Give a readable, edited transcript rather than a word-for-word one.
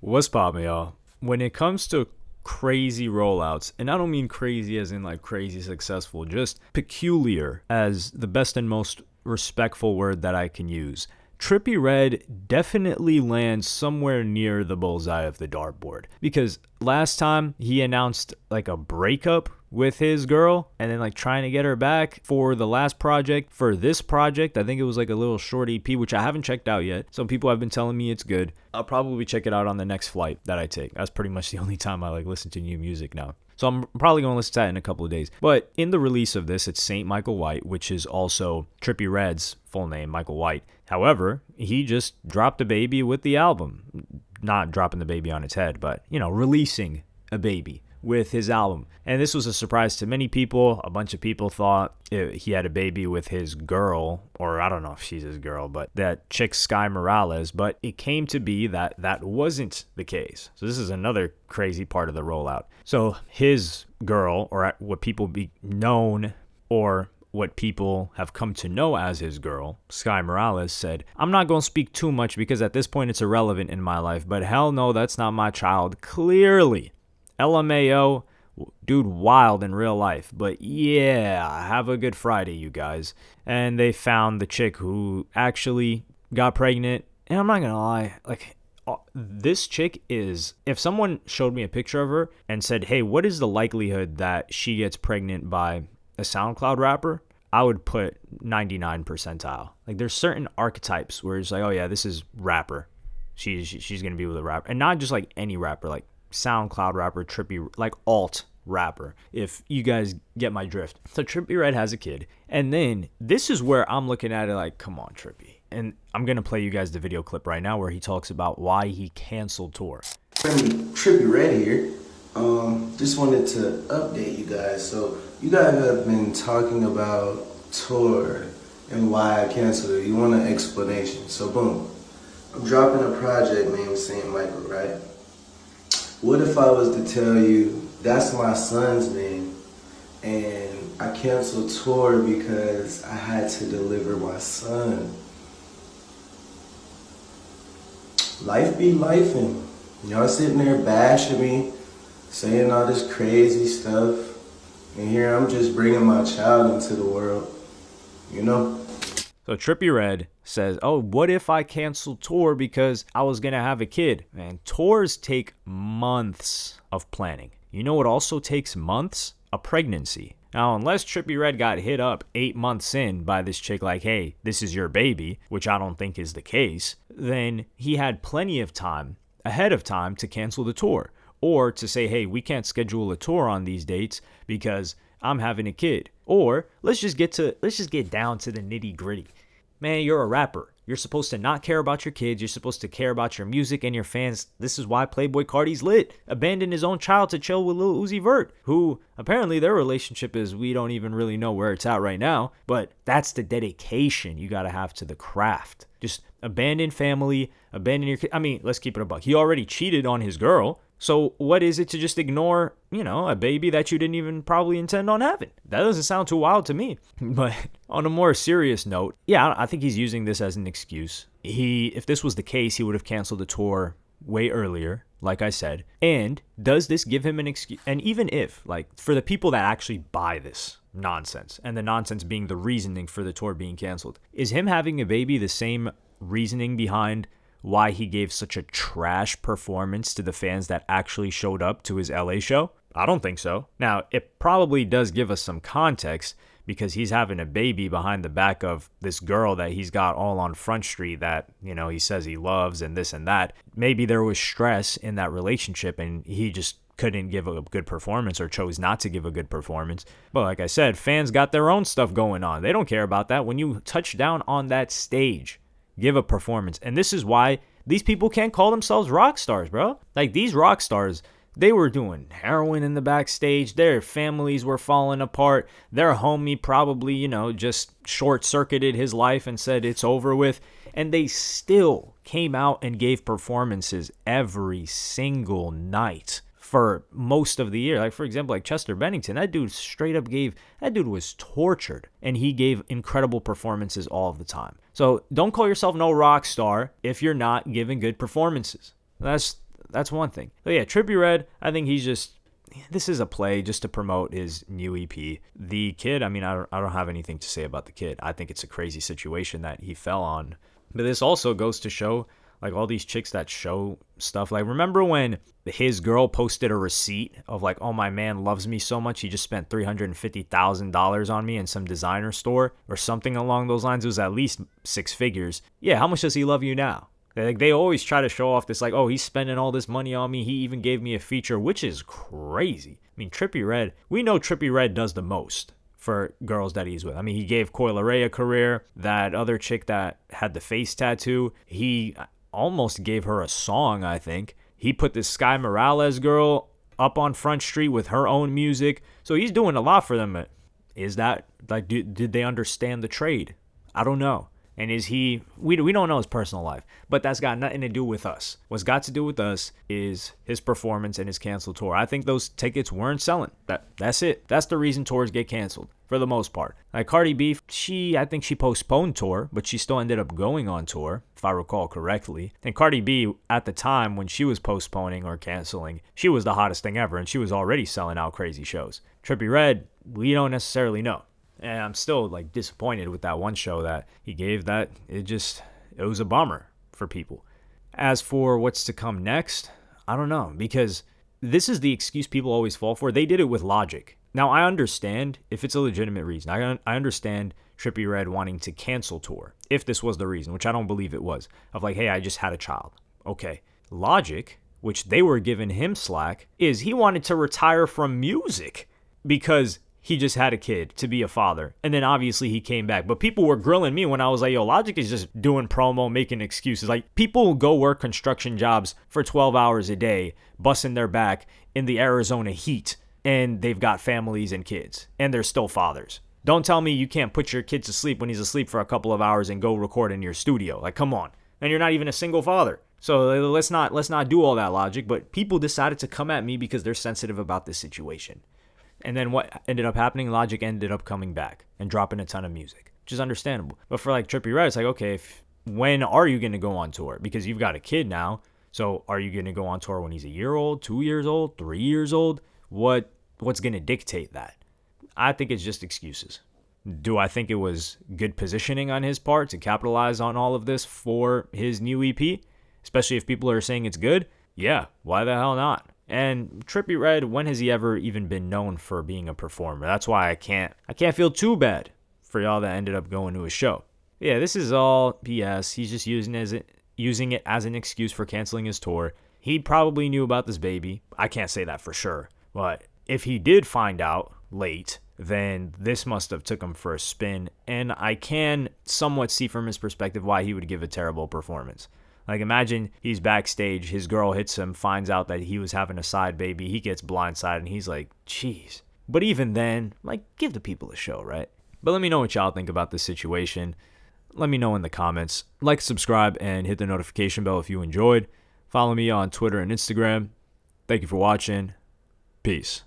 What's poppin', y'all? When it comes to crazy rollouts, and I don't mean crazy as in like crazy successful, just peculiar as the best and most respectful word that I can use. Trippie Redd definitely lands somewhere near the bullseye of the dartboard, because last time he announced like a breakup with his girl and then like trying to get her back for the last project. For this project, I think it was like a little short EP, which I haven't checked out yet. Some people have been telling me it's good. I'll probably check it out on the next flight that I take. That's pretty much the only time I like listen to new music now. So I'm probably going to listen to that in a couple of days. But in the release of this, it's Saint Michael White, which is also Trippie Redd's full name, Michael White. However, he just dropped a baby with the album. Not dropping the baby on its head, but, releasing a baby with his album. And this was a surprise to many people. A bunch of people thought he had a baby with his girl, or I don't know if she's his girl, but that chick Sky Morales. But it came to be that that wasn't the case. So this is another crazy part of the rollout. So his girl, or what people be known, or what people have come to know as his girl, Sky Morales, said, "I'm not going to speak too much because at this point it's irrelevant in my life, but hell no, that's not my child." Clearly, LMAO, dude wild in real life, but yeah, have a good Friday, you guys. And they found the chick who actually got pregnant, and I'm not going to lie, this chick is, if someone showed me a picture of her and said, hey, what is the likelihood that she gets pregnant by a SoundCloud rapper, I would put 99 percentile. Like, there's certain archetypes where it's like, oh yeah, this is rapper. She's going to be with a rapper. And not just like any rapper, like SoundCloud rapper, Trippie, like alt rapper, if you guys get my drift. So Trippie Redd has a kid. And then this is where I'm looking at it like, come on, Trippie. And I'm going to play you guys the video clip right now where he talks about why he canceled tour. Trippie Redd here. Just wanted to update you guys. So you guys have been talking about tour and why I canceled it. You want an explanation. So boom. I'm dropping a project named Saint Michael, right? What if I was to tell you that's my son's name and I canceled tour because I had to deliver my son? Life be lifing. Y'all sitting there bashing me, saying all this crazy stuff, and here I'm just bringing my child into the world, So Trippie Redd says, oh, what if I canceled tour because I was going to have a kid? Man, tours take months of planning. You know what also takes months? A pregnancy. Now, unless Trippie Redd got hit up 8 months in by this chick like, hey, this is your baby, which I don't think is the case, then he had plenty of time, ahead of time, to cancel the tour. Or to say, hey, we can't schedule a tour on these dates because I'm having a kid. Or let's just get down to the nitty gritty. Man, you're a rapper. You're supposed to not care about your kids. You're supposed to care about your music and your fans. This is why Playboi Carti's lit. Abandoned his own child to chill with Lil Uzi Vert, who apparently their relationship is, we don't even really know where it's at right now. But that's the dedication you got to have to the craft. Just abandon family, abandon your kid. I mean, let's keep it a buck. He already cheated on his girl. So what is it to just ignore, a baby that you didn't even probably intend on having? That doesn't sound too wild to me. But on a more serious note, yeah, I think he's using this as an excuse. If this was the case, he would have canceled the tour way earlier, like I said. And does this give him an excuse? And even if, for the people that actually buy this nonsense, and the nonsense being the reasoning for the tour being canceled, is him having a baby the same reasoning behind why he gave such a trash performance to the fans that actually showed up to his LA show? I don't think so. Now, it probably does give us some context because he's having a baby behind the back of this girl that he's got all on Front Street that, he says he loves and this and that. Maybe there was stress in that relationship and he just couldn't give a good performance or chose not to give a good performance. But like I said, fans got their own stuff going on. They don't care about that. When you touch down on that stage, give a performance. And this is why these people can't call themselves rock stars, bro. Like, these rock stars, they were doing heroin in the backstage. Their families were falling apart. Their homie probably, just short-circuited his life and said it's over with. And they still came out and gave performances every single night for most of the year. Like, for example, like Chester Bennington, that dude was tortured, and he gave incredible performances all of the time. So don't call yourself no rock star if you're not giving good performances. That's that's one thing. But yeah, Trippie Redd, I think this is a play just to promote his new EP. The kid, I mean, I don't have anything to say about the kid. I think it's a crazy situation that he fell on. But this also goes to show, like, all these chicks that show stuff. Like, remember when his girl posted a receipt of, like, oh, my man loves me so much, he just spent $350,000 on me in some designer store or something along those lines. It was at least six figures. Yeah, how much does he love you now? Like, they always try to show off this, like, oh, he's spending all this money on me. He even gave me a feature, which is crazy. I mean, Trippie Redd, we know Trippie Redd does the most for girls that he's with. I mean, he gave Coi Leray a career. That other chick that had the face tattoo, he almost gave her a song, I think. He put this Sky Morales girl up on Front Street with her own music. So he's doing a lot for them. Is that, like, did they understand the trade? I don't know. And is he, we don't know his personal life, but that's got nothing to do with us. What's got to do with us is his performance and his canceled tour. I think those tickets weren't selling. That's it. That's the reason tours get canceled for the most part. Like Cardi B, I think she postponed tour, but she still ended up going on tour, if I recall correctly. And Cardi B, at the time when she was postponing or canceling, she was the hottest thing ever, and she was already selling out crazy shows. Trippie Redd, we don't necessarily know. And I'm still, like, disappointed with that one show that he gave. That it was a bummer for people. As for what's to come next, I don't know, because this is the excuse people always fall for. They did it with Logic. Now, I understand if it's a legitimate reason. I understand Trippie Redd wanting to cancel tour, if this was the reason, which I don't believe it was, of like, hey, I just had a child. Okay. Logic, which they were giving him slack, is he wanted to retire from music because he just had a kid to be a father. And then obviously he came back. But people were grilling me when I was like, yo, Logic is just doing promo, making excuses. Like, people go work construction jobs for 12 hours a day, busting their back in the Arizona heat. And they've got families and kids. And they're still fathers. Don't tell me you can't put your kid to sleep when he's asleep for a couple of hours and go record in your studio. Like, come on. And you're not even a single father. So let's not do all that Logic. But people decided to come at me because they're sensitive about this situation. And then what ended up happening, Logic ended up coming back and dropping a ton of music, which is understandable. But for like Trippie Redd, it's like, okay, when are you going to go on tour? Because you've got a kid now. So are you going to go on tour when he's a year old, 2 years old, 3 years old? What's going to dictate that? I think it's just excuses. Do I think it was good positioning on his part to capitalize on all of this for his new EP? Especially if people are saying it's good? Yeah, why the hell not? And Trippie Redd, when has he ever even been known for being a performer? That's why I can't feel too bad for y'all that ended up going to his show. Yeah, this is all BS. He's just using it as an excuse for canceling his tour. He probably knew about this baby. I can't say that for sure. But if he did find out late, then this must have took him for a spin. And I can somewhat see from his perspective why he would give a terrible performance. Like, imagine he's backstage, his girl hits him, finds out that he was having a side baby, he gets blindsided, and he's like, jeez. But even then, like, give the people a show, right? But let me know what y'all think about this situation. Let me know in the comments. Like, subscribe, and hit the notification bell if you enjoyed. Follow me on Twitter and Instagram. Thank you for watching. Peace.